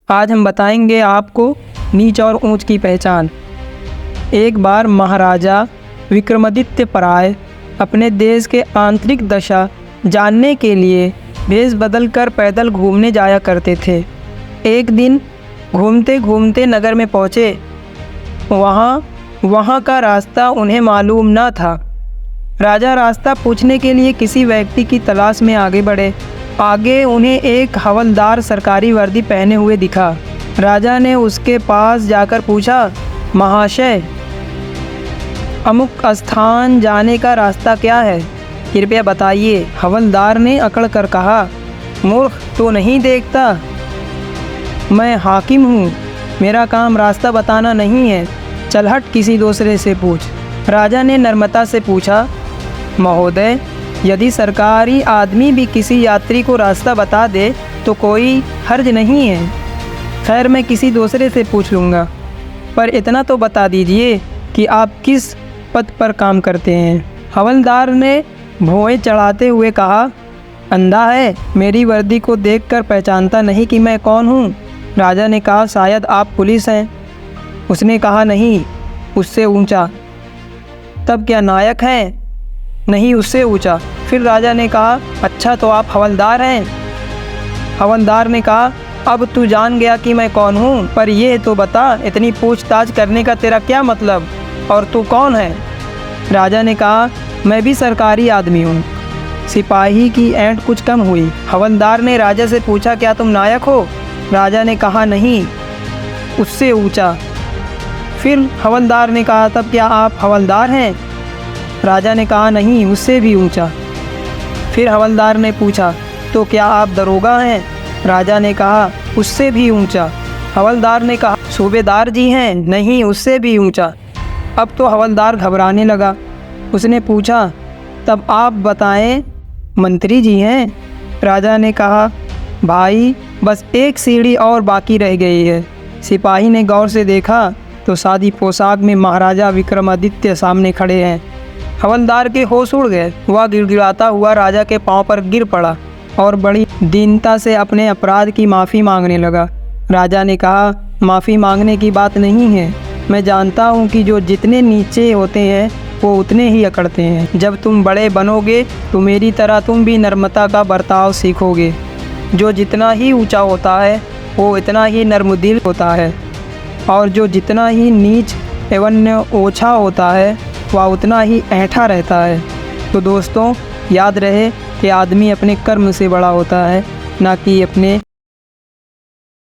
आज हम बताएंगे आपको नीच और ऊंच की पहचान। एक बार महाराजा विक्रमादित्य पराय अपने देश के आंतरिक दशा जानने के लिए भेष बदलकर पैदल घूमने जाया करते थे। एक दिन घूमते घूमते नगर में पहुँचे। वहाँ का रास्ता उन्हें मालूम न था। राजा रास्ता पूछने के लिए किसी व्यक्ति की तलाश में आगे बढ़े। आगे उन्हें एक हवलदार सरकारी वर्दी पहने हुए दिखा। राजा ने उसके पास जाकर पूछा, महाशय, अमुक स्थान जाने का रास्ता क्या है, कृपया बताइए। हवलदार ने अकड़ कर कहा, मूर्ख, तो नहीं देखता, मैं हाकिम हूँ, मेरा काम रास्ता बताना नहीं है, चल हट, किसी दूसरे से पूछ। राजा ने नम्रता से पूछा, महोदय, यदि सरकारी आदमी भी किसी यात्री को रास्ता बता दे तो कोई हर्ज नहीं है। खैर, मैं किसी दूसरे से पूछ लूँगा, पर इतना तो बता दीजिए कि आप किस पद पर काम करते हैं। हवलदार ने भौहें चढ़ाते हुए कहा, अंधा है, मेरी वर्दी को देखकर पहचानता नहीं कि मैं कौन हूँ। राजा ने कहा, शायद आप पुलिस हैं। उसने कहा, नहीं, उससे ऊंचा। तब क्या नायक हैं? नहीं, उससे ऊंचा। फिर राजा ने कहा, अच्छा, तो आप हवलदार हैं। हवलदार ने कहा, अब तू जान गया कि मैं कौन हूँ, पर यह तो बता, इतनी पूछताछ करने का तेरा क्या मतलब, और तू कौन है? राजा ने कहा, मैं भी सरकारी आदमी हूँ। सिपाही की ऐंठ कुछ कम हुई। हवलदार ने राजा से पूछा, क्या तुम नायक हो? राजा ने कहा, नहीं, उससे ऊंचा। फिर हवलदार ने कहा, तब क्या आप हवलदार हैं? राजा ने कहा, नहीं, उससे भी ऊंचा। फिर हवलदार ने पूछा, तो क्या आप दरोगा हैं? राजा ने कहा, उससे भी ऊंचा। हवलदार ने कहा, सूबेदार जी हैं? नहीं, उससे भी ऊंचा। अब तो हवलदार घबराने लगा। उसने पूछा, तब आप बताएं, मंत्री जी हैं? राजा ने कहा, भाई, बस एक सीढ़ी और बाकी रह गई है। सिपाही ने गौर से देखा तो सादी पोशाक में महाराजा विक्रमादित्य सामने खड़े हैं। हवलदार के होश उड़ गए। वह गिड़गिड़ाता हुआ राजा के पांव पर गिर पड़ा और बड़ी दीनता से अपने अपराध की माफ़ी मांगने लगा। राजा ने कहा, माफ़ी मांगने की बात नहीं है, मैं जानता हूँ कि जो जितने नीचे होते हैं वो उतने ही अकड़ते हैं। जब तुम बड़े बनोगे तो मेरी तरह तुम भी नम्रता का बर्ताव सीखोगे। जो जितना ही ऊंचा होता है वो इतना ही नर्मदिल होता है, और जो जितना ही नीच एवं ओछा होता है वह उतना ही ऐंठा रहता है। तो दोस्तों, याद रहे कि आदमी अपने कर्म से बड़ा होता है, ना कि अपने